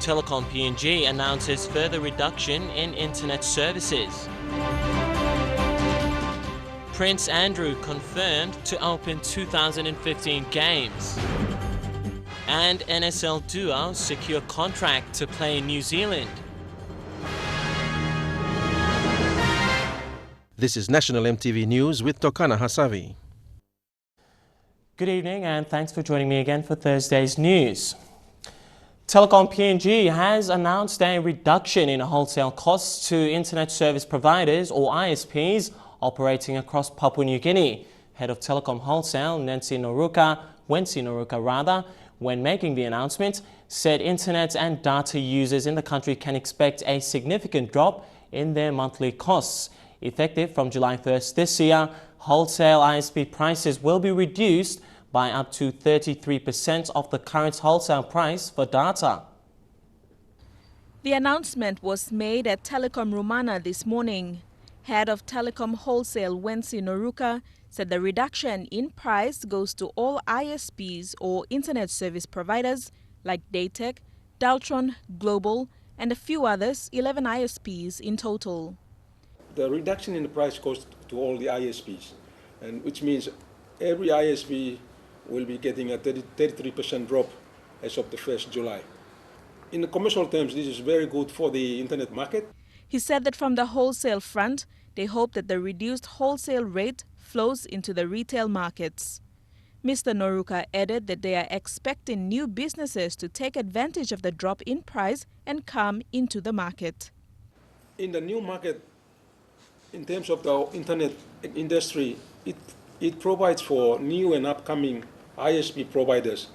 Telikom PNG announces further reduction in internet services. Prince Andrew confirmed to open 2015 games. And NSL duo secure contract to play in New Zealand. This is National EMTV News with Tokana Hasavi. Good evening and thanks for joining me again for Thursday's news. Telikom PNG has announced a reduction in wholesale costs to internet service providers or ISPs operating across Papua New Guinea. Head of Telecom Wholesale, Wensi Noruka, when making the announcement, said internet and data users in the country can expect a significant drop in their monthly costs. Effective from July 1st this year, wholesale ISP prices will be reduced by up to 33% of the current wholesale price for data. The announcement was made at Telecom Romana this morning. Head of Telecom Wholesale Wensi Noruka said the reduction in price goes to all ISPs or internet service providers like Daytech, Daltron, Global and a few others, 11 ISPs in total. The reduction in the price goes to all the ISPs, and which means every ISP will be getting a 33% drop as of the 1st July. In the commercial terms, this is very good for the internet market. He said that from the wholesale front, they hope that the reduced wholesale rate flows into the retail markets. Mr. Noruka added that they are expecting new businesses to take advantage of the drop in price and come into the market. In the new market, in terms of the internet industry, it provides for new and upcoming ISP providers.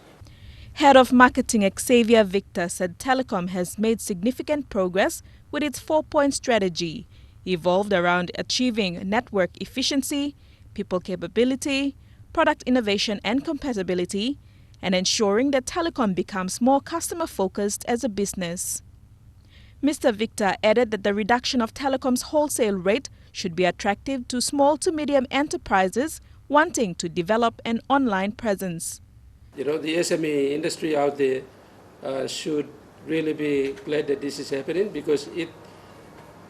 Head of Marketing Xavier Victor said Telecom has made significant progress with its 4-point strategy, evolved around achieving network efficiency, people capability, product innovation and compatibility, and ensuring that Telecom becomes more customer-focused as a business. Mr. Victor added that the reduction of Telecom's wholesale rate should be attractive to small to medium enterprises wanting to develop an online presence. The SME industry out there should really be glad that this is happening, because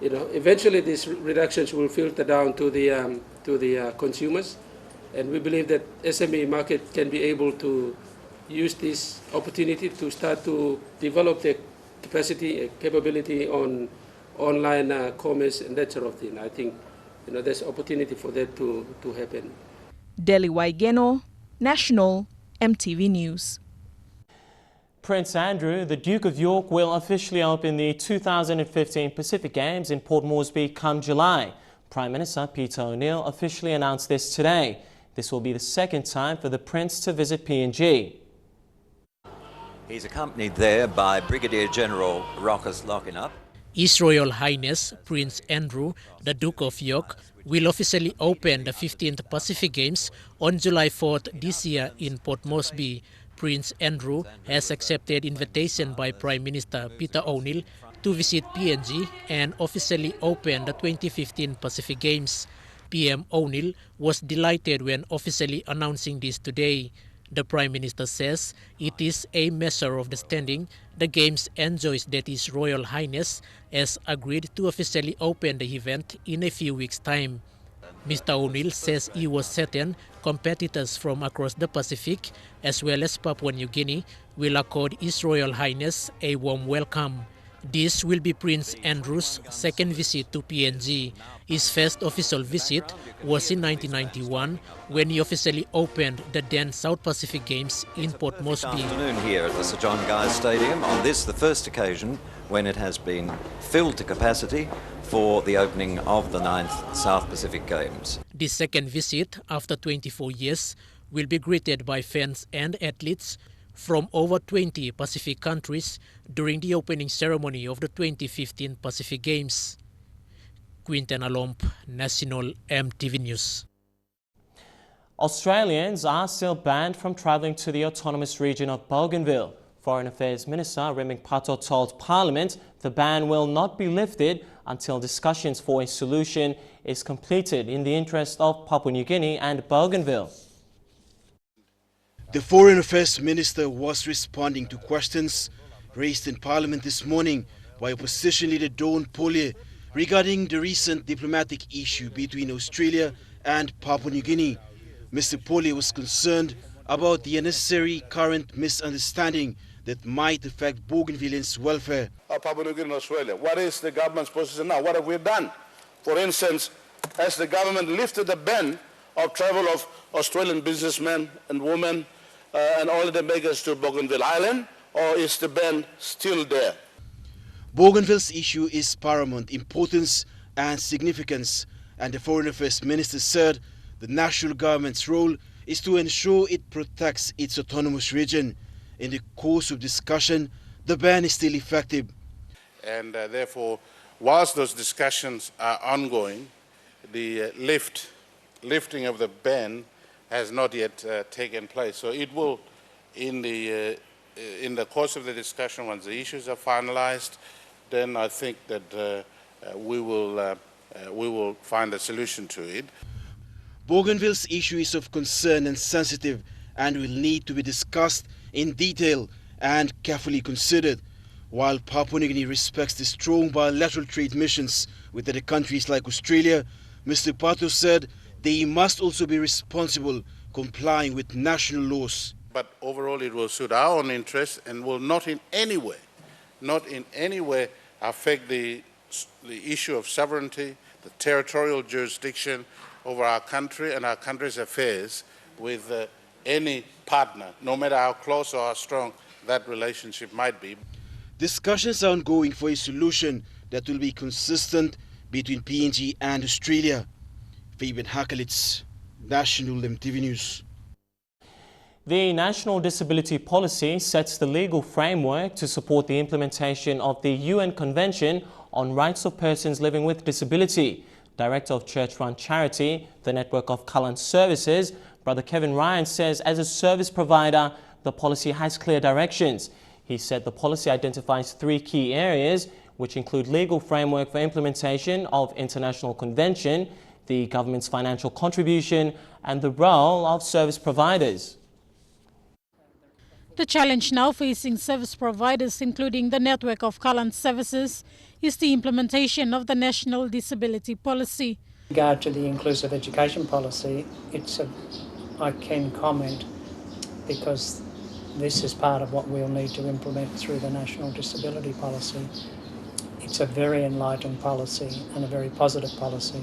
eventually these reductions will filter down to the consumers, and we believe that SME market can be able to use this opportunity to start to develop their capacity, capability on online commerce and that sort of thing. I think there's opportunity for that to happen. Deli Waigeno, National EMTV News. Prince Andrew, the Duke of York, will officially open the 2015 Pacific Games in Port Moresby come July. Prime Minister Peter O'Neill officially announced this today. This will be the second time for the Prince to visit PNG. He's accompanied there by Brigadier General Rockers Lockingup. His Royal Highness Prince Andrew, the Duke of York, will officially open the 15th Pacific Games on July 4th this year in Port Moresby. Prince Andrew has accepted invitation by Prime Minister Peter O'Neill to visit PNG and officially open the 2015 Pacific Games. PM O'Neill was delighted when officially announcing this today. The Prime Minister says it is a measure of the standing the Games enjoys that His Royal Highness has agreed to officially open the event in a few weeks' time. Mr. O'Neill says he was certain competitors from across the Pacific, as well as Papua New Guinea, will accord His Royal Highness a warm welcome. This will be Prince Andrew's second visit to PNG. His first official visit was in 1991 when he officially opened the then South Pacific Games in Port Moresby. Afternoon here at the Sir John Guise Stadium. On this, the first occasion when it has been filled to capacity for the opening of the 9th South Pacific Games. This second visit, after 24 years, will be greeted by fans and athletes from over 20 Pacific countries during the opening ceremony of the 2015 Pacific Games. Quinten Alomp, National EMTV News. Australians are still banned from travelling to the autonomous region of Bougainville. Foreign Affairs Minister Reming Pato told Parliament the ban will not be lifted until discussions for a solution is completed in the interest of Papua New Guinea and Bougainville. The Foreign Affairs Minister was responding to questions raised in Parliament this morning by opposition leader Dawn Polye regarding the recent diplomatic issue between Australia and Papua New Guinea. Mr. Polye was concerned about the unnecessary current misunderstanding that might affect Bougainvilleans' welfare. Papua New Guinea and Australia. What is the government's position now? What have we done? For instance, has the government lifted the ban of travel of Australian businessmen and women and holidaymakers to Bougainville Island, or is the ban still there? Bougainville's issue is paramount importance and significance, and the Foreign Affairs Minister said the national government's role is to ensure it protects its autonomous region. In the course of discussion, the ban is still effective. And therefore, whilst those discussions are ongoing, the lifting of the ban has not yet taken place. So it will, in the course of the discussion, once the issues are finalized, then I think that we will find a solution to it. Bougainville's issue is of concern and sensitive and will need to be discussed in detail and carefully considered. While Papua New Guinea respects the strong bilateral trade missions with other countries like Australia, Mr. Pato said they must also be responsible, complying with national laws. But overall it will suit our own interests and will not in any way affect the issue of sovereignty, the territorial jurisdiction over our country and our country's affairs with any partner, no matter how close or how strong that relationship might be. Discussions are ongoing for a solution that will be consistent between PNG and Australia. Fabian Hakalitz, National EMTV News. The National Disability Policy sets the legal framework to support the implementation of the UN Convention on Rights of Persons Living with Disability. Director of church-run charity, the Network of Kalan Services, Brother Kevin Ryan says as a service provider, the policy has clear directions. He said the policy identifies 3 key areas, which include legal framework for implementation of international convention, the government's financial contribution, and the role of service providers. The challenge now facing service providers, including the Network of Kalan Services, is the implementation of the National Disability Policy. In regard to the inclusive education policy, I can comment because this is part of what we'll need to implement through the National Disability Policy. It's a very enlightened policy and a very positive policy.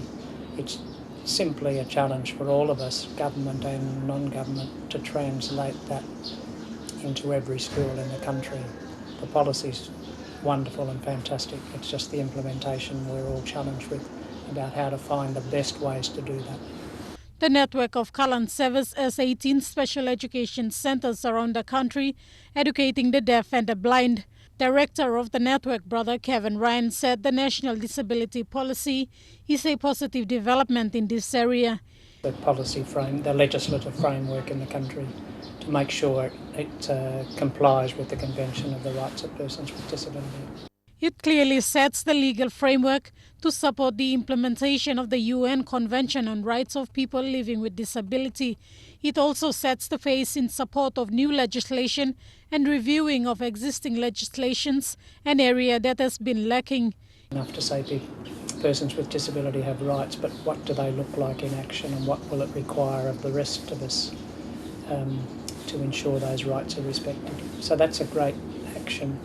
It's simply a challenge for all of us, government and non-government, to translate that into every school in the country. The policy's wonderful and fantastic. It's just the implementation we're all challenged with about how to find the best ways to do that. The Network of Kalan Service has 18 special education centers around the country, educating the deaf and the blind. Director of the network, Brother Kevin Ryan, said the National Disability Policy is a positive development in this area. The the legislative framework in the country to make sure it complies with the Convention of the Rights of Persons with Disability. It clearly sets the legal framework to support the implementation of the UN Convention on Rights of People Living with Disability. It also sets the pace in support of new legislation and reviewing of existing legislations, an area that has been lacking. Enough to say persons with disability have rights, but what do they look like in action and what will it require of the rest of us to ensure those rights are respected? So that's a great action.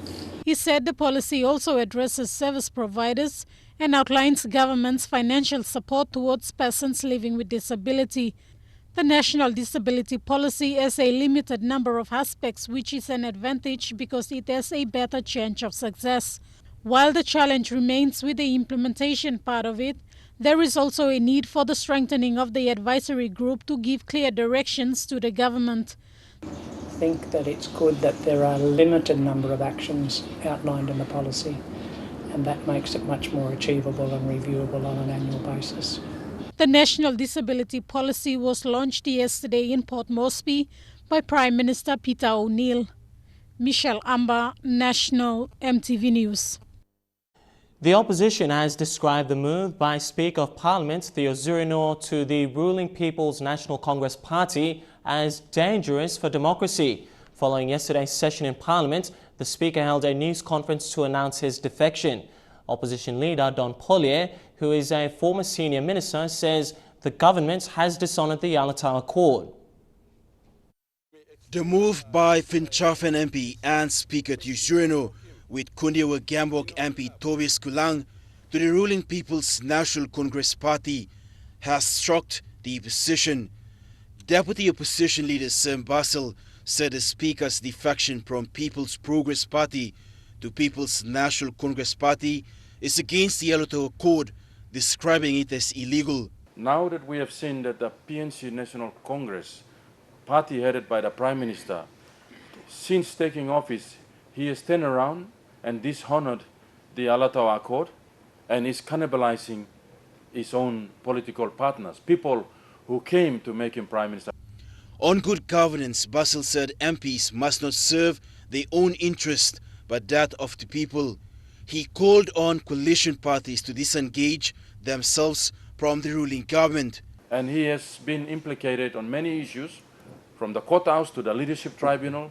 He said the policy also addresses service providers and outlines government's financial support towards persons living with disability. The National Disability Policy has a limited number of aspects, which is an advantage because it has a better chance of success. While the challenge remains with the implementation part of it, there is also a need for the strengthening of the advisory group to give clear directions to the government. I think that it's good that there are a limited number of actions outlined in the policy, and that makes it much more achievable and reviewable on an annual basis. The National Disability Policy was launched yesterday in Port Moresby by Prime Minister Peter O'Neill. Michelle Amba, National EMTV News. The opposition has described the move by Speaker of Parliament Theo Zurino to the ruling People's National Congress Party as dangerous for democracy. Following yesterday's session in Parliament, the Speaker held a news conference to announce his defection. Opposition leader Don Pollier, who is a former senior minister, says the government has dishonoured the Yalata Accord. The move by Finchafen MP and Speaker Tusureno with Kundiwa Gambok MP Tobis Kulang to the ruling People's National Congress Party has shocked the opposition. Deputy Opposition Leader Sam Basil said the Speaker's defection from People's Progress Party to People's National Congress Party is against the Yalata Accord, describing it as illegal. Now that we have seen that the PNG National Congress party headed by the Prime Minister, since taking office, he has turned around and dishonored the Yalata Accord and is cannibalizing his own political partners, people who came to make him Prime Minister. On good governance, Basil said MPs must not serve their own interest but that of the people. He called on coalition parties to disengage themselves from the ruling government. And he has been implicated on many issues, from the courthouse to the leadership tribunal,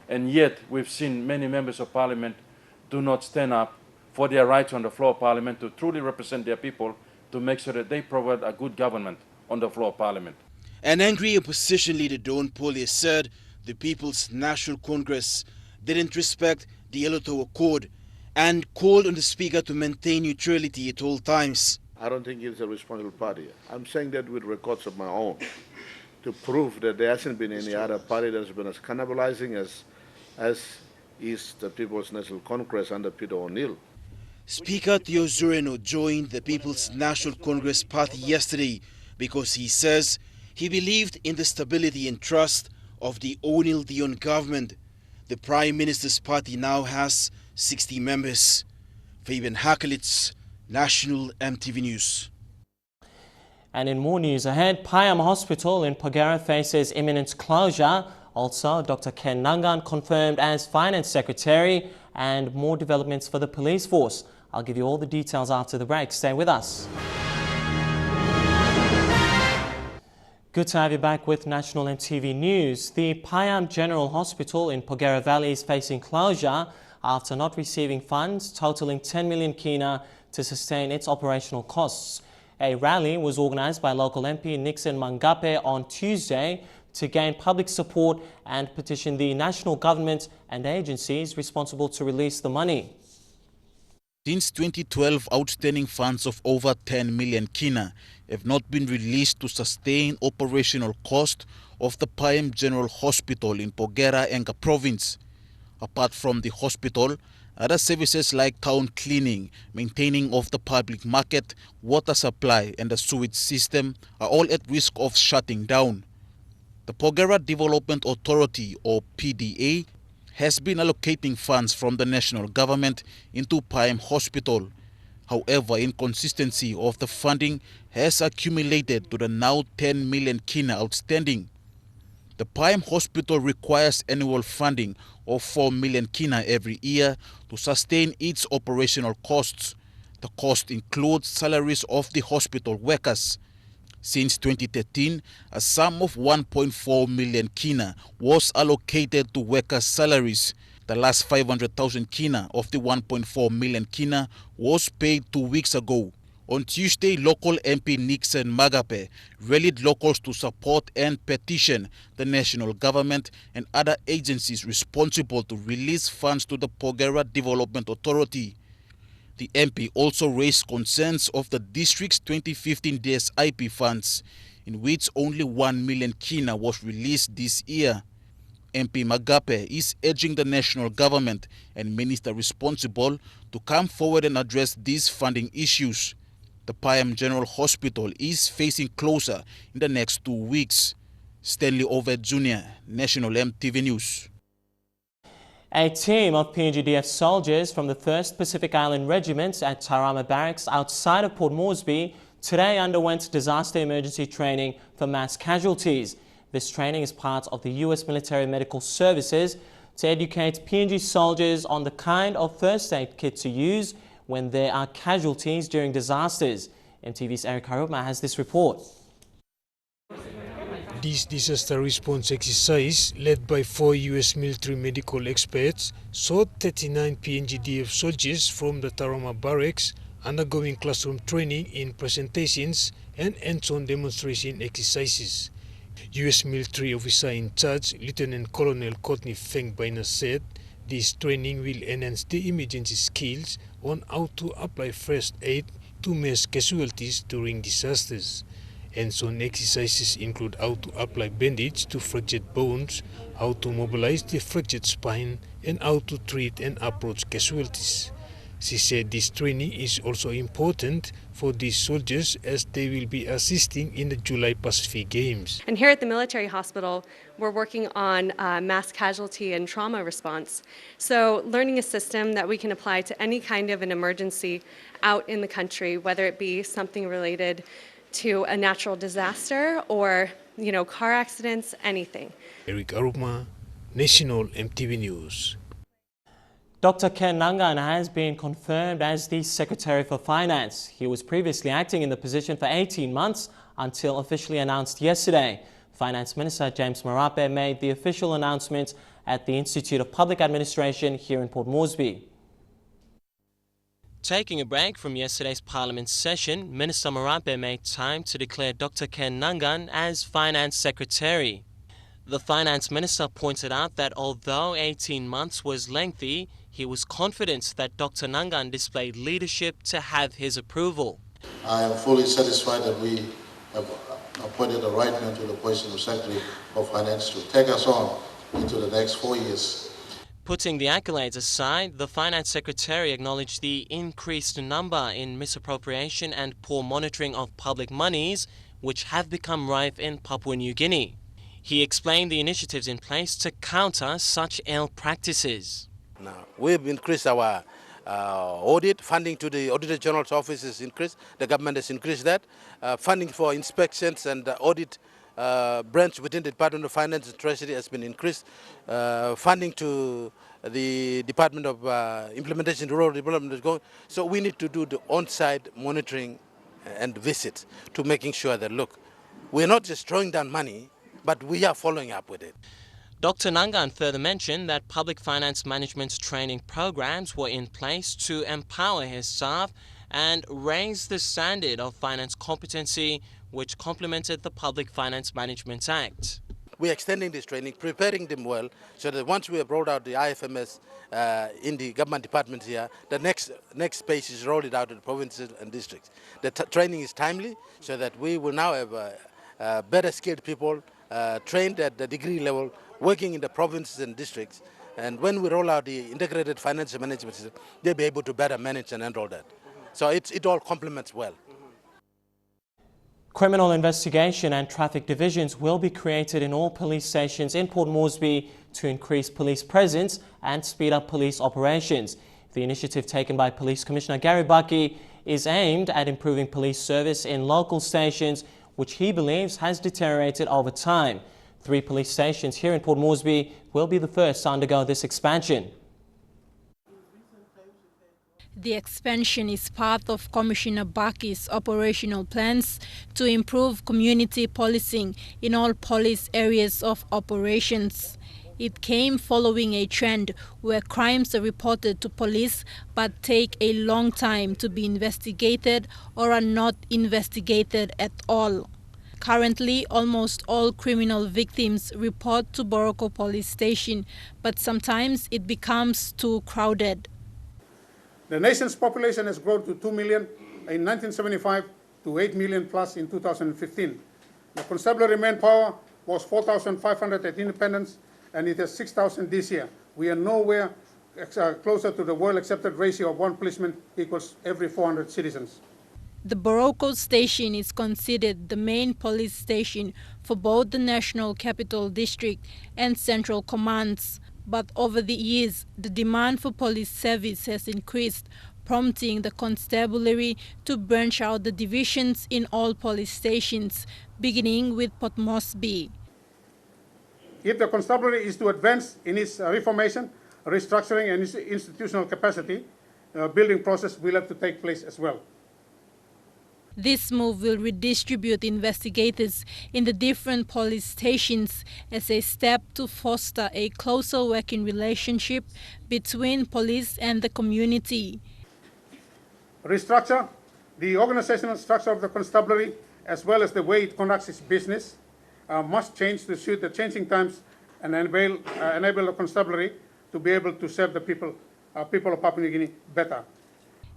and yet we've seen many members of parliament do not stand up for their rights on the floor of parliament to truly represent their people, to make sure that they provide a good government on the floor of parliament. An angry opposition leader Don Pollier said the People's National Congress didn't respect the Yalata Accord and called on the Speaker to maintain neutrality at all times. I don't think it's a responsible party. I'm saying that with records of my own, to prove that there hasn't been any other party that's been as cannibalizing as is the People's National Congress under Peter O'Neill. Speaker Tusureno joined the People's National Congress Party yesterday because he says he believed in the stability and trust of the O'Neill Dion government. The Prime Minister's party now has 60 members. Fabian Hakelitz, National EMTV News. And in more news ahead, Payam Hospital in Pogera faces imminent closure. Also, Dr. Ken Nangan confirmed as Finance Secretary, and more developments for the police force. I'll give you all the details after the break. Stay with us. Good to have you back with National EMTV News. The Payam General Hospital in Pogera Valley is facing closure after not receiving funds totaling 10 million kina to sustain its operational costs. A rally was organised by local MP Nixon Mangape on Tuesday to gain public support and petition the national government and agencies responsible to release the money. Since 2012, outstanding funds of over 10 million kina have not been released to sustain operational cost of the Payam General Hospital in Pogera Enga province. Apart from the hospital, other services like town cleaning, maintaining of the public market, water supply and the sewage system are all at risk of shutting down. The Pogera Development Authority, or PDA, has been allocating funds from the national government into Payam Hospital. However, inconsistency of the funding has accumulated to the now 10 million kina outstanding. The Payam Hospital requires annual funding of 4 million kina every year to sustain its operational costs. The cost includes salaries of the hospital workers. Since 2013, a sum of 1.4 million kina was allocated to workers' salaries. The last 500,000 kina of the 1.4 million kina was paid 2 weeks ago. On Tuesday, local MP Nixon Magape rallied locals to support and petition the national government and other agencies responsible to release funds to the Pogera Development Authority. The MP also raised concerns of the district's 2015 DSIP funds, in which only 1 million kina was released this year. MP Magape is urging the national government and minister responsible to come forward and address these funding issues. The Payam General Hospital is facing closure in the next 2 weeks. Stanley Oved Jr., National EMTV News. A team of PNGDF soldiers from the 1st Pacific Island Regiment at Tarama Barracks outside of Port Moresby today underwent disaster emergency training for mass casualties. This training is part of the U.S. Military Medical Services to educate PNG soldiers on the kind of first aid kit to use when there are casualties during disasters. MTV's Eric Haruma has this report. This disaster response exercise, led by 4 U.S. military medical experts, saw 39 PNGDF soldiers from the Tarama barracks undergoing classroom training in presentations and hands-on demonstration exercises. U.S. military officer in charge, Lieutenant Colonel Courtney Feng Bainer, said this training will enhance the emergency skills on how to apply first aid to mass casualties during disasters. Hands-on exercises include how to apply bandage to fractured bones, how to mobilize the fractured spine, and how to treat and approach casualties. She said this training is also important for these soldiers as they will be assisting in the July Pacific Games. And here at the military hospital, we're working on mass casualty and trauma response. So learning a system that we can apply to any kind of an emergency out in the country, whether it be something related to a natural disaster or, car accidents, anything. Eric Aruma, National EMTV News. Dr. Ken Nangan has been confirmed as the Secretary for Finance. He was previously acting in the position for 18 months until officially announced yesterday. Finance Minister James Marape made the official announcement at the Institute of Public Administration here in Port Moresby. Taking a break from yesterday's Parliament session, Minister Marape made time to declare Dr. Ken Nangan as Finance Secretary. The Finance Minister pointed out that although 18 months was lengthy, he was confident that Dr. Nangan displayed leadership to have his approval. I am fully satisfied that we have appointed the right man to the position of Secretary of Finance to take us on into the next 4 years. Putting the accolades aside, the Finance Secretary acknowledged the increased number in misappropriation and poor monitoring of public monies, which have become rife in Papua New Guinea. He explained the initiatives in place to counter such ill practices. Now, we've increased our audit funding to the Auditor General's office is increased. The government has increased that. Funding for inspections and audit branch within the Department of Finance and Treasury has been increased. Funding to the Department of Implementation and Rural Development is going. So we need to do the on-site monitoring and visits to making sure that, look, we're not just throwing down money, but we are following up with it. Dr. Nangan further mentioned that public finance management training programs were in place to empower his staff and raise the standard of finance competency, which complemented the Public Finance Management Act. We're extending this training, preparing them well, so that once we have rolled out the IFMS in the government departments here, the next phase is rolled out to the provinces and districts. The training is timely, so that we will now have better skilled people trained at the degree level, working in the provinces and districts. And when we roll out the integrated financial management system, they'll be able to better manage and handle that. So it all complements well. Criminal investigation and traffic divisions will be created in all police stations in Port Moresby to increase police presence and speed up police operations. The initiative taken by Police Commissioner Gary Bucky is aimed at improving police service in local stations, which he believes has deteriorated over time. 3 police stations here in Port Moresby will be the first to undergo this expansion. The expansion is part of Commissioner Bucky's operational plans to improve community policing in all police areas of operations. It came following a trend where crimes are reported to police but take a long time to be investigated or are not investigated at all. Currently, almost all criminal victims report to Boroko Police Station, but sometimes it becomes too crowded. The nation's population has grown to 2 million in 1975 to 8 million plus in 2015. The constabulary manpower was 4,500 at independence, and it has 6,000 this year. We are nowhere closer to the well-accepted ratio of 1 policeman equals every 400 citizens. The Boroko station is considered the main police station for both the National Capital District and Central Commands. But over the years, the demand for police service has increased, prompting the constabulary to branch out the divisions in all police stations, beginning with Port Moresby. If the constabulary is to advance in its reformation, restructuring and its institutional capacity, building process will have to take place as well. This move will redistribute investigators in the different police stations as a step to foster a closer working relationship between police and the community. Restructure the organizational structure of the constabulary as well as the way it conducts its business must change to suit the changing times and enable the constabulary to be able to serve the people of Papua New Guinea better.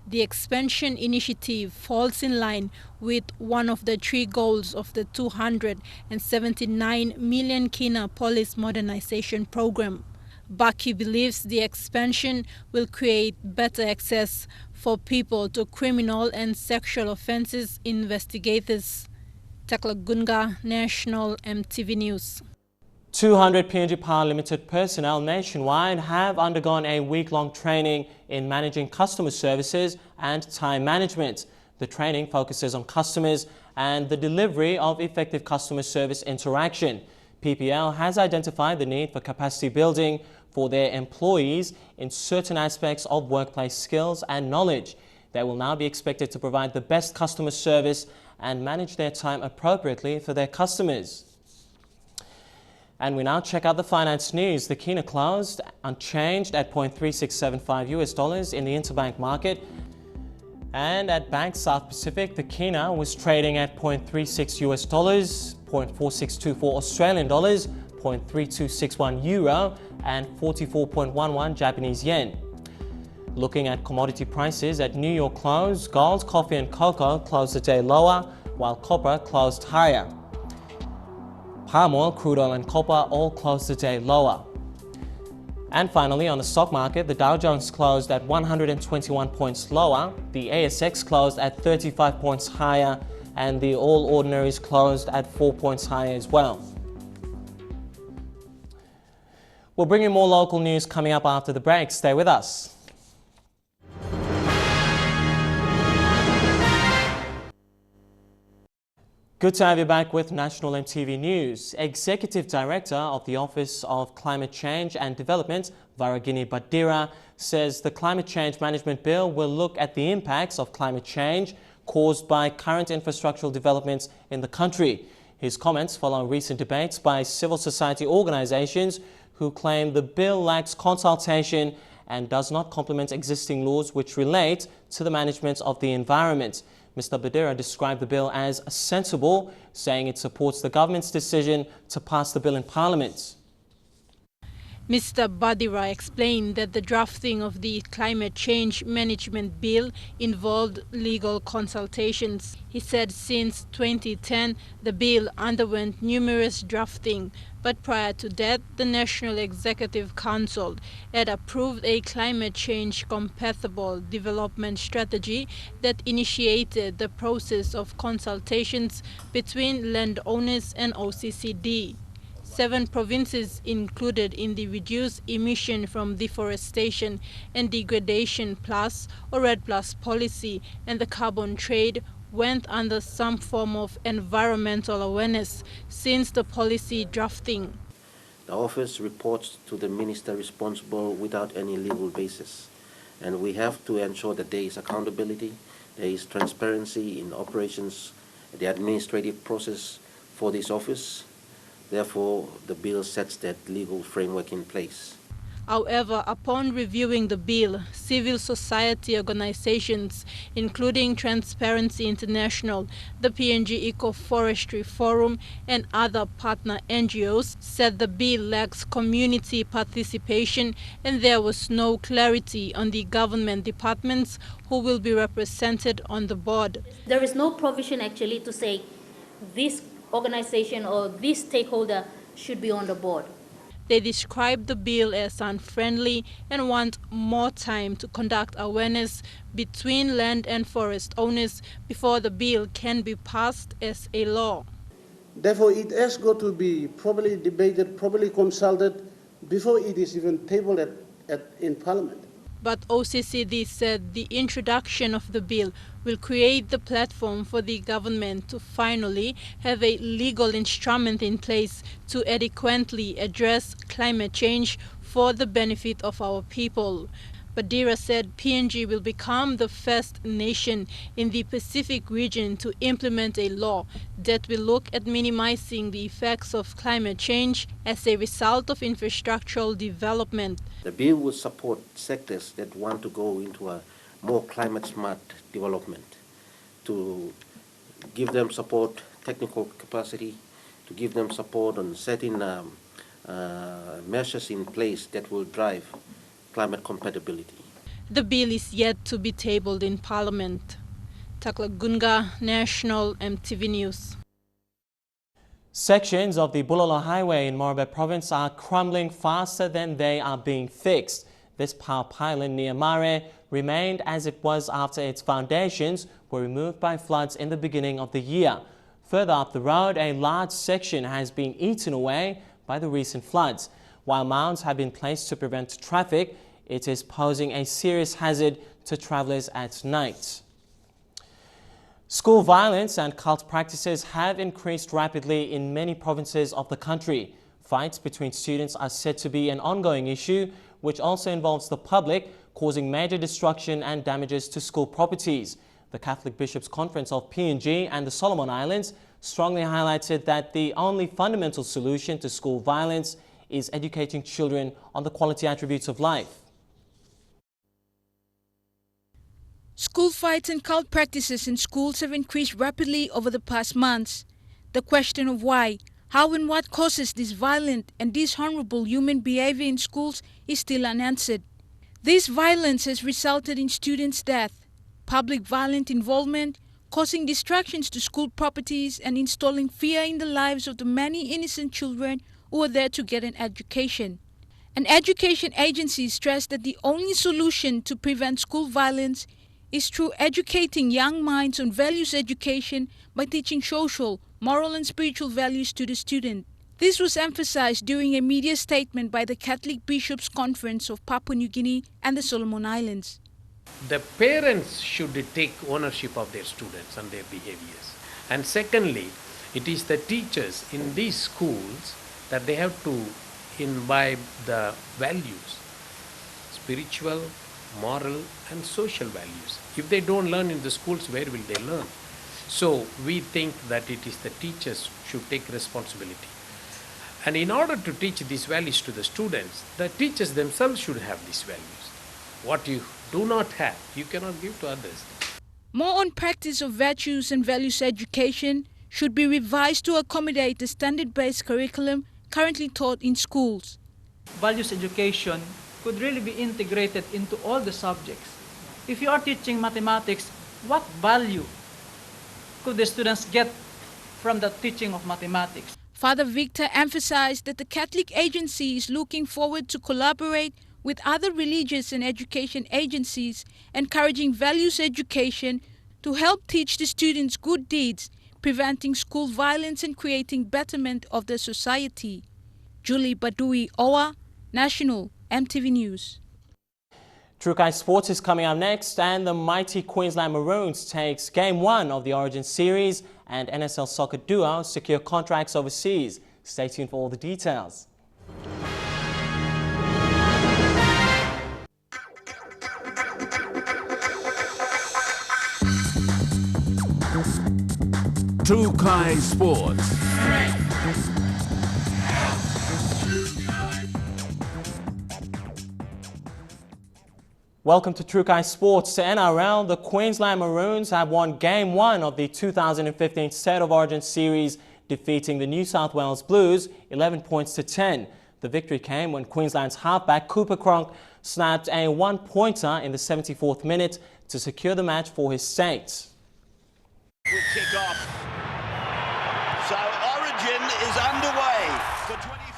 The expansion initiative falls in line with one of the three goals of the 279 million kina police modernization program. Baki believes the expansion will create better access for people to criminal and sexual offences investigators. Tekla Gunga, National EMTV News. 200 PNG Power Limited personnel nationwide have undergone a week-long training in managing customer services and time management. The training focuses on customers and the delivery of effective customer service interaction. PPL has identified the need for capacity building for their employees in certain aspects of workplace skills and knowledge. They will now be expected to provide the best customer service and manage their time appropriately for their customers. And we now check out the finance news. The kina closed unchanged at $0.3675 in the interbank market. And at Bank South Pacific, the kina was trading at $0.36, $0.4624 Australian dollars, $0.3261 euro, and 44.11 Japanese yen. Looking at commodity prices at New York close, gold, coffee and cocoa closed the day lower, while copper closed higher. Palm oil, crude oil and copper all closed the day lower. And finally, on the stock market, the Dow Jones closed at 121 points lower, the ASX closed at 35 points higher, and the All Ordinaries closed at 4 points higher as well. We'll bring you more local news coming up after the break. Stay with us. Good to have you back with National EMTV News. Executive Director of the Office of Climate Change and Development, Varagini Badira, says the Climate Change Management Bill will look at the impacts of climate change caused by current infrastructural developments in the country. His comments follow recent debates by civil society organizations who claim the bill lacks consultation and does not complement existing laws which relate to the management of the environment. Mr. Badira described the bill as sensible, saying it supports the government's decision to pass the bill in Parliament. Mr. Badira explained that the drafting of the Climate Change Management Bill involved legal consultations. He said since 2010, the bill underwent numerous drafting, but prior to that, the National Executive Council had approved a climate change compatible development strategy that initiated the process of consultations between landowners and OCCD. 7 provinces included in the Reduced Emission from Deforestation and Degradation Plus or RED Plus policy and the carbon trade went under some form of environmental awareness since the policy drafting. The office reports to the minister responsible without any legal basis, and we have to ensure that there is accountability, there is transparency in operations, the administrative process for this office. Therefore, the bill sets that legal framework in place. However, upon reviewing the bill, civil society organizations, including Transparency International, the PNG Eco-Forestry Forum, and other partner NGOs, said the bill lacks community participation and there was no clarity on the government departments who will be represented on the board. There is no provision actually to say this organization or this stakeholder should be on the board. They describe the bill as unfriendly and want more time to conduct awareness between land and forest owners before the bill can be passed as a law. Therefore, it has got to be properly debated, properly consulted before it is even tabled in Parliament. But OCCD said the introduction of the bill will create the platform for the government to finally have a legal instrument in place to adequately address climate change for the benefit of our people. Badira said PNG will become the first nation in the Pacific region to implement a law that will look at minimizing the effects of climate change as a result of infrastructural development. The bill will support sectors that want to go into a more climate-smart development, to give them support, technical capacity, to give them support on setting measures in place that will drive climate compatibility. The bill is yet to be tabled in Parliament. Takla Gunga, National EMTV News. Sections of the Bulolo Highway in Morbe Province are crumbling faster than they are being fixed. This power pylon near Mare remained as it was after its foundations were removed by floods in the beginning of the year. Further up the road, a large section has been eaten away by the recent floods. While mounds have been placed to prevent traffic, it is posing a serious hazard to travellers at night. School violence and cult practices have increased rapidly in many provinces of the country. Fights between students are said to be an ongoing issue, which also involves the public, causing major destruction and damages to school properties. The Catholic Bishops' Conference of PNG and the Solomon Islands strongly highlighted that the only fundamental solution to school violence is educating children on the quality attributes of life. School fights and cult practices in schools have increased rapidly over the past months. The question of why, how and what causes this violent and dishonorable human behavior in schools is still unanswered. This violence has resulted in students' death, public violent involvement, causing distractions to school properties and installing fear in the lives of the many innocent children who are there to get an education. An education agency stressed that the only solution to prevent school violence is through educating young minds on values education by teaching social, moral and spiritual values to the student. This was emphasized during a media statement by the Catholic Bishops' Conference of Papua New Guinea and the Solomon Islands. The parents should take ownership of their students and their behaviors. And secondly, it is the teachers in these schools that they have to imbibe the values, spiritual, moral and social values. If they don't learn in the schools, where will they learn? So we think that it is the teachers should take responsibility. And in order to teach these values to the students, the teachers themselves should have these values. What you do not have, you cannot give to others. More on practice of virtues and values education should be revised to accommodate the standard-based curriculum currently taught in schools. Values education could really be integrated into all the subjects. If you are teaching mathematics, what value could the students get from the teaching of mathematics? Father Victor emphasized that the Catholic agency is looking forward to collaborate with other religious and education agencies, encouraging values education to help teach the students good deeds, preventing school violence and creating betterment of the society. Julie Badui Owa, National EMTV News. Trukai Sports is coming up next, and the mighty Queensland Maroons takes Game 1 of the Origin Series, and NSL soccer duo secure contracts overseas. Stay tuned for all the details. Trukai Sports. Welcome to Trukai Sports. To NRL, the Queensland Maroons have won Game 1 of the 2015 State of Origin Series, defeating the New South Wales Blues 11 points to 10. The victory came when Queensland's halfback Cooper Cronk snapped a one-pointer in the 74th minute to secure the match for his state. Will kick off. So Origin is underway.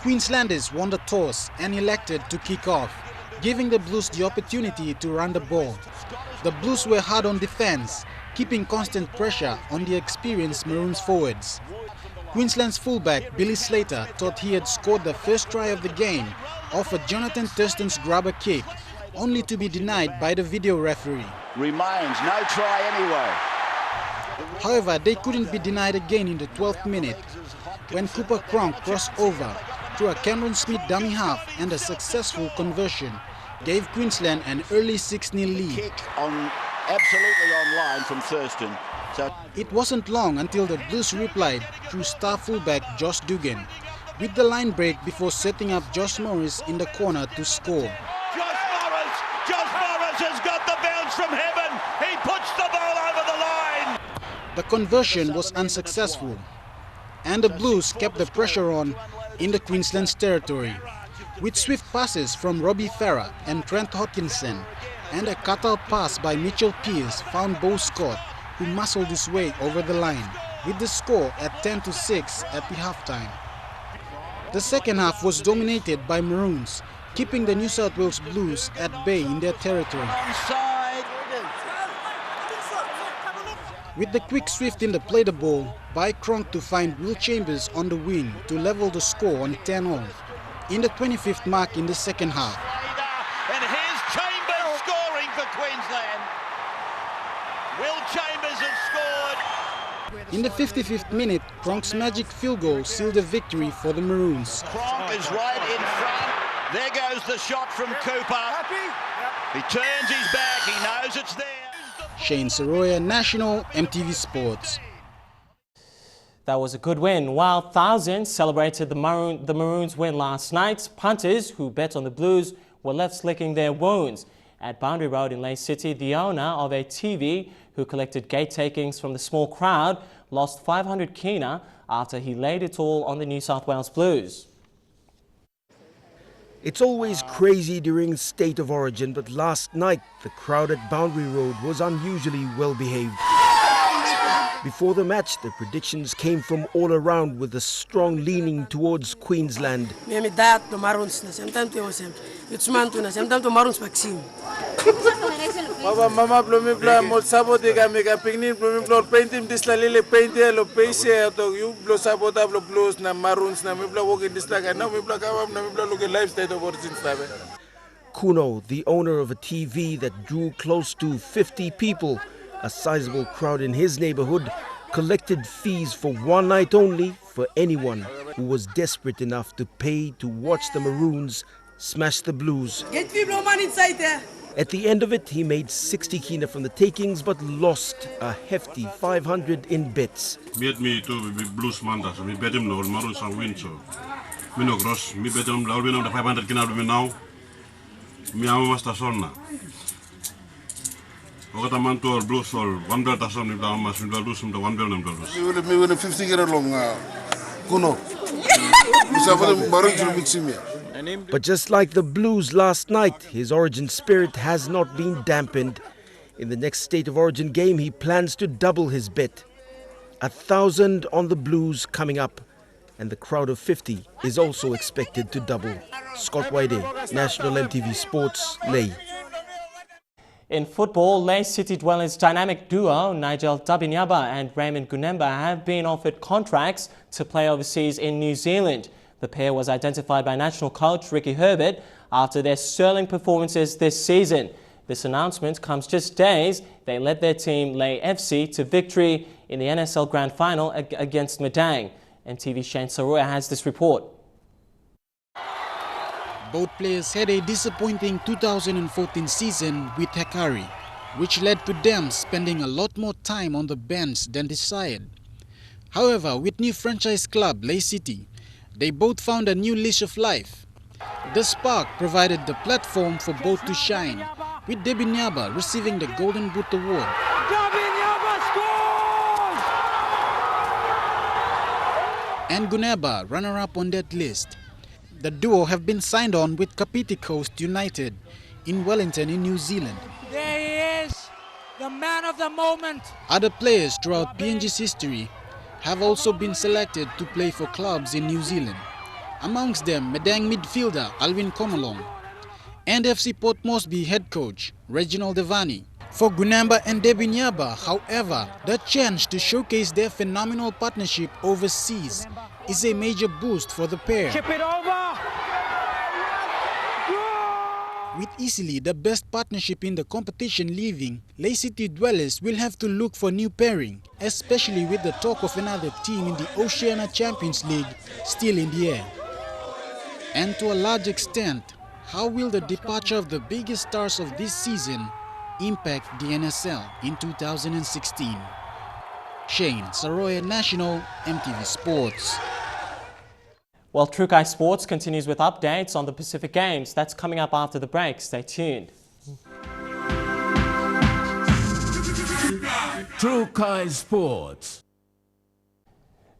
Queenslanders won the toss and elected to kick off, giving the Blues the opportunity to run the ball. The Blues were hard on defense, keeping constant pressure on the experienced Maroons forwards. Queensland's fullback Billy Slater thought he had scored the first try of the game off of Jonathan Thurston's grabber kick, only to be denied by the video referee. Remains no try anyway. However, they couldn't be denied again in the 12th minute when Cooper Cronk crossed over through a Cameron Smith dummy half and a successful conversion. gave Queensland an early 6-0 lead. Kick absolutely online from Thurston. So it wasn't long until the Blues replied through star fullback Josh Dugan, with the line break before setting up Josh Morris in the corner to score. Josh Morris has got the bounce from heaven. He puts the ball over the line. The conversion was unsuccessful, and the Blues kept the pressure on in the Queensland's territory, with swift passes from Robbie Farah and Trent Hodkinson, and a cutout pass by Mitchell Pearce found Beau Scott, who muscled his way over the line, with the score at 10-6 at the halftime. The second half was dominated by Maroons, keeping the New South Wales Blues at bay in their territory. With the quick swift in the play the ball by Cronk to find Will Chambers on the wing to level the score on 10-all in the 25th mark in the second half. And here's Chambers scoring for Queensland. Will Chambers has scored. In the 55th minute, Cronk's magic field goal sealed the victory for the Maroons. Cronk is right in front. There goes the shot from Cooper. He turns his back, he knows it's there. Shane Soroya, National EMTV Sports. That was a good win. While thousands celebrated the Maroons' win last night, punters who bet on the Blues were left licking their wounds. At Boundary Road in Leigh City, the owner of a TV who collected gate takings from the small crowd lost 500 kina after he laid it all on the New South Wales Blues. It's always crazy during State of Origin, but last night the crowd at Boundary Road was unusually well behaved. Before the match, the predictions came from all around with a strong leaning towards Queensland. Kuno, the owner of a TV that drew close to 50 people, a sizable crowd in his neighborhood, collected fees for one night only for anyone who was desperate enough to pay to watch the Maroons smash the Blues. Get people money inside there. At the end of it, he made 60 kina from the takings but lost a hefty 500 in bets. Me to Blues Manda, so we bet him no Maroons and win, so me no gross, me bet him the 500 kina now. Me must have son. Ogata mantor Blues sol 1 belt ason if the mas will lose the 1 belt and dollars. Me will 50 year long Kuno. But just like the Blues last night, his Origin spirit has not been dampened. In the next State of Origin game, he plans to double his bet. 1,000 on the Blues coming up, and the crowd of 50 is also expected to double. Scott Wide, National EMTV Sports, Leigh. In football, Leigh City Dwellers dynamic duo Nigel Dabinyaba and Raymond Gunemba have been offered contracts to play overseas in New Zealand. The pair was identified by national coach Ricky Herbert after their sterling performances this season. This announcement comes just days they led their team Leigh FC to victory in the NSL Grand Final against Madang. EMTV Shane Soroya has this report. Both players had a disappointing 2014 season with Hekari, which led to them spending a lot more time on the bench than desired. However, with new franchise club Leigh City, they both found a new leash of life. The spark provided the platform for both to shine, with Dabinyaba receiving the Golden Boot Award. And Gunemba runner-up on that list. The duo have been signed on with Kapiti Coast United in Wellington in New Zealand. There he is, the man of the moment. Other players throughout PNG's history have also been selected to play for clubs in New Zealand. Amongst them, Madang midfielder Alvin Komolong and FC Port Moresby head coach Reginald Devani. For Gunemba and Dabinyaba, however, the chance to showcase their phenomenal partnership overseas is a major boost for the pair. Chip it over. With easily the best partnership in the competition leaving, Leigh City Dwellers will have to look for new pairing, especially with the talk of another team in the Oceania Champions League still in the air. And to a large extent, how will the departure of the biggest stars of this season impact the NSL in 2016? Shane Saroya, National, MTV Sports. Well, Trukai Sports continues with updates on the Pacific Games. That's coming up after the break. Stay tuned. Trukai Sports.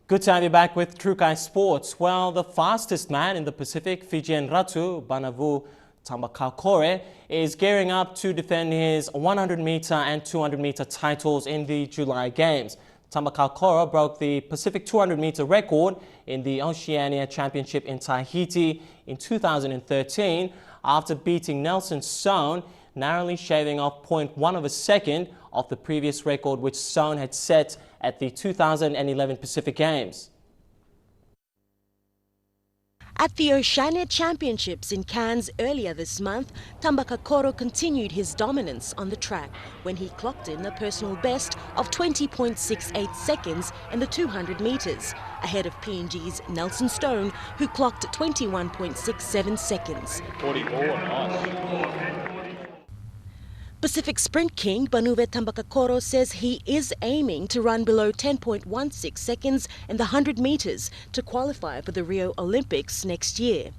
Good to have you back with Trukai Sports. Well, the fastest man in the Pacific, Fijian Ratu Banavu Tambakakore, is gearing up to defend his 100-meter and 200-meter titles in the July Games. Tambakakore broke the Pacific 200-meter record in the Oceania Championship in Tahiti in 2013 after beating Nelson Stone, narrowly shaving off 0.1 of a second off the previous record which Stone had set at the 2011 Pacific Games. At the Oceania Championships in Cairns earlier this month, Tambakakore continued his dominance on the track when he clocked in a personal best of 20.68 seconds in the 200 metres, ahead of PNG's Nelson Stone, who clocked 21.67 seconds. 44, nice. Pacific Sprint King Banuve Tambakakore says he is aiming to run below 10.16 seconds in the 100 metres to qualify for the Rio Olympics next year.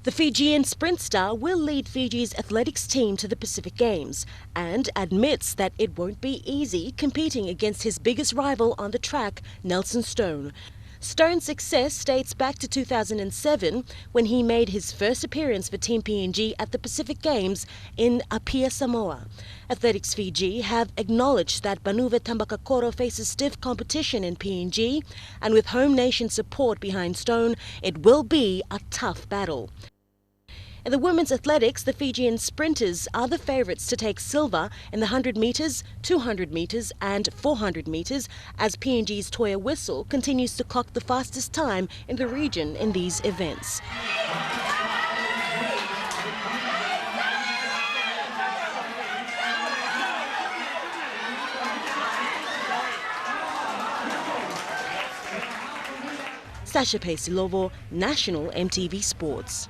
The Fijian sprint star will lead Fiji's athletics team to the Pacific Games and admits that it won't be easy competing against his biggest rival on the track, Nelson Stone. Stone's success dates back to 2007 when he made his first appearance for Team PNG at the Pacific Games in Apia, Samoa. Athletics Fiji have acknowledged that Banuve Tambakakore faces stiff competition in PNG, and with home nation support behind Stone, it will be a tough battle. In the women's athletics, the Fijian sprinters are the favourites to take silver in the 100 metres, 200 metres and 400 metres as PNG's Toya Whistle continues to clock the fastest time in the region in these events. Sasha Pesilovo, National MTV Sports.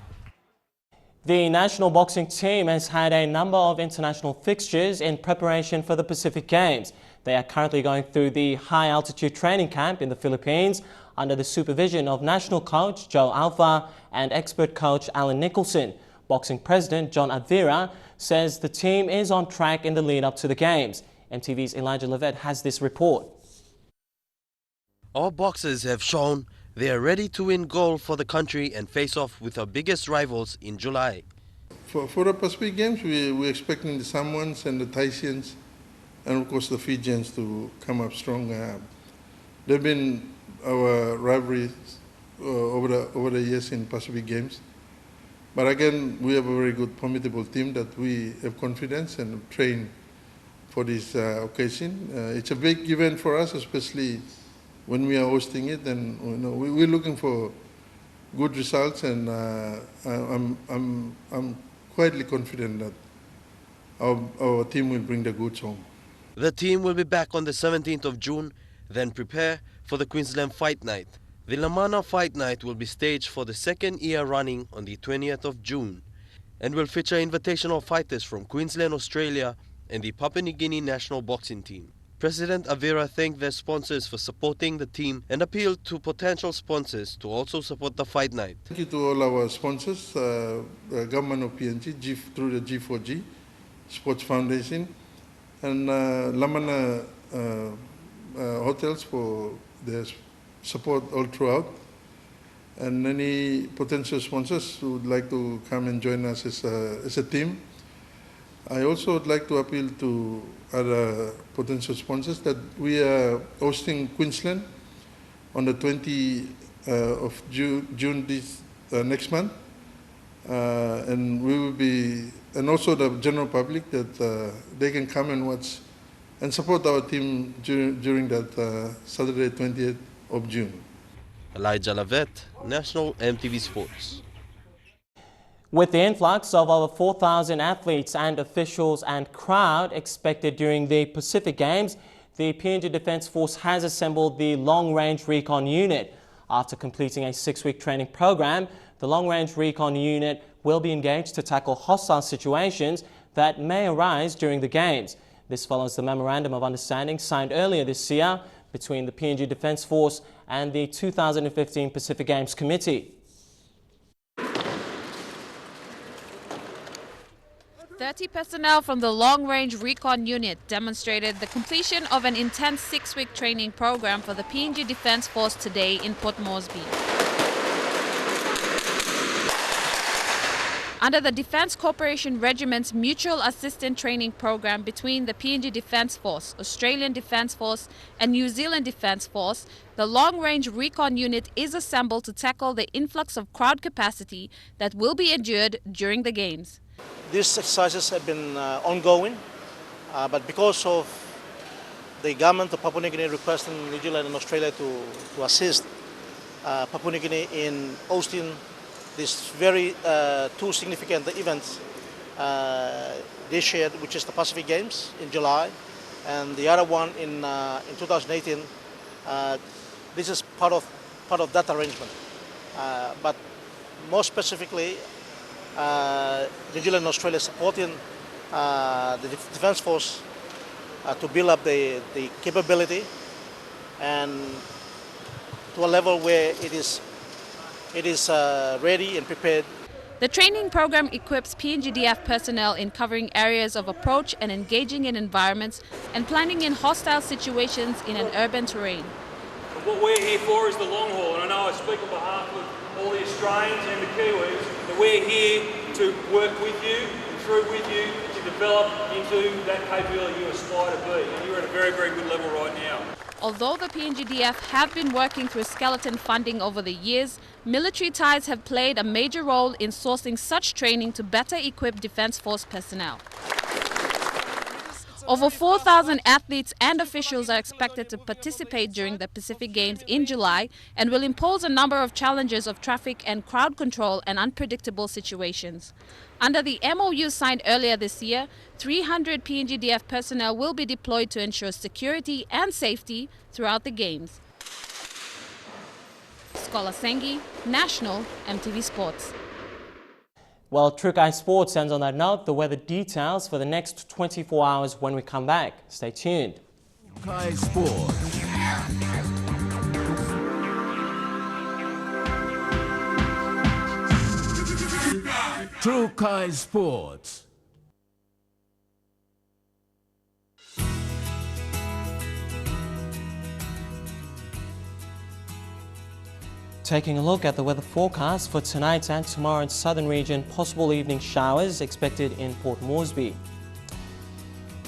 The national boxing team has had a number of international fixtures in preparation for the Pacific Games. They are currently going through the high-altitude training camp in the Philippines under the supervision of national coach Joe Alpha and expert coach Alan Nicholson. Boxing president John Avira says the team is on track in the lead-up to the Games. MTV's Elijah Levet has this report. All boxers have shown they are ready to win gold for the country and face off with our biggest rivals in July. For the Pacific Games, we're expecting the Samoans and the Tahitians and of course the Fijians to come up strong. They've been our rivalries over the years in Pacific Games. But again, we have a very good, formidable team that we have confidence and train for this occasion. It's a big event for us, especially when we are hosting it, and we're looking for good results, and I'm quietly confident that our team will bring the goods home. The team will be back on the 17th of June, then prepare for the Queensland Fight Night. The Lamana Fight Night will be staged for the second year running on the 20th of June and will feature invitational fighters from Queensland, Australia and the Papua New Guinea national boxing team. President Avira thanked their sponsors for supporting the team and appealed to potential sponsors to also support the fight night. Thank you to all our sponsors, the government of PNG, through the G4G, Sports Foundation, and Lamana Hotels for their support all throughout, and any potential sponsors who would like to come and join us as a team. I also would like to appeal to other potential sponsors that we are hosting Queensland on the 20th of June this next month, and we will be, and also the general public that they can come and watch and support our team during that Saturday 20th of June. Elijah Lavet, National MTV Sports. With the influx of over 4,000 athletes and officials and crowd expected during the Pacific Games, the PNG Defence Force has assembled the Long Range Recon Unit. After completing a 6-week training program, the Long Range Recon Unit will be engaged to tackle hostile situations that may arise during the Games. This follows the Memorandum of Understanding signed earlier this year between the PNG Defence Force and the 2015 Pacific Games Committee. 30 personnel from the Long Range Recon Unit demonstrated the completion of an intense 6-week training program for the PNG Defence Force today in Port Moresby. Under the Defence Corporation Regiment's Mutual Assistance Training Program between the PNG Defence Force, Australian Defence Force and New Zealand Defence Force, the Long Range Recon Unit is assembled to tackle the influx of crowd capacity that will be endured during the Games. These exercises have been ongoing, but because of the government of Papua New Guinea requesting New Zealand and Australia to assist Papua New Guinea in hosting these very two significant events this year, which is the Pacific Games in July, and the other one in 2018. This is part of that arrangement, but more specifically, New Zealand and Australia supporting the Defence Force to build up the capability and to a level where it is ready and prepared. The training program equips PNGDF personnel in covering areas of approach and engaging in environments and planning in hostile situations in an urban terrain. What we're here for is the long haul, and I know I speak on behalf of all the Australians and the Kiwis, that we're here to work with you and through with you to develop into that capability you aspire to be. And you're at a very, very good level right now. Although the PNGDF have been working through skeleton funding over the years, military ties have played a major role in sourcing such training to better equip Defence Force personnel. Over 4,000 athletes and officials are expected to participate during the Pacific Games in July and will impose a number of challenges of traffic and crowd control and unpredictable situations. Under the MOU signed earlier this year, 300 PNGDF personnel will be deployed to ensure security and safety throughout the Games. Scholar Sengi, National, EMTV Sports. Well, Trukai Sports ends on that note. The weather details for the next 24 hours when we come back. Stay tuned. Trukai Sports. Trukai Sports. Taking a look at the weather forecast for tonight and tomorrow in southern region, possible evening showers expected in Port Moresby.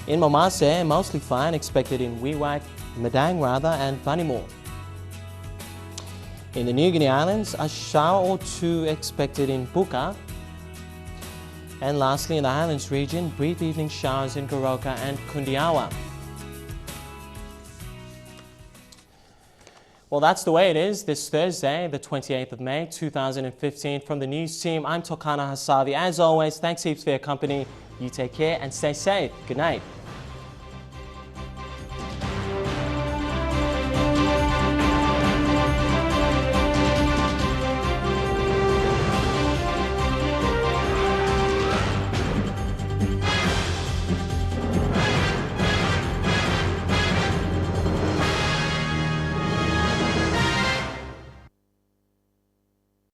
In Momase, mostly fine expected in Wewak, Madang and Vanimore. In the New Guinea Islands, a shower or two expected in Buka. And lastly, in the Highlands region, brief evening showers in Goroka and Kundiawa. Well, that's the way it is this Thursday, the 28th of May, 2015. From the news team, I'm Tokana Hasavi. As always, thanks heaps for your company. You take care and stay safe. Good night.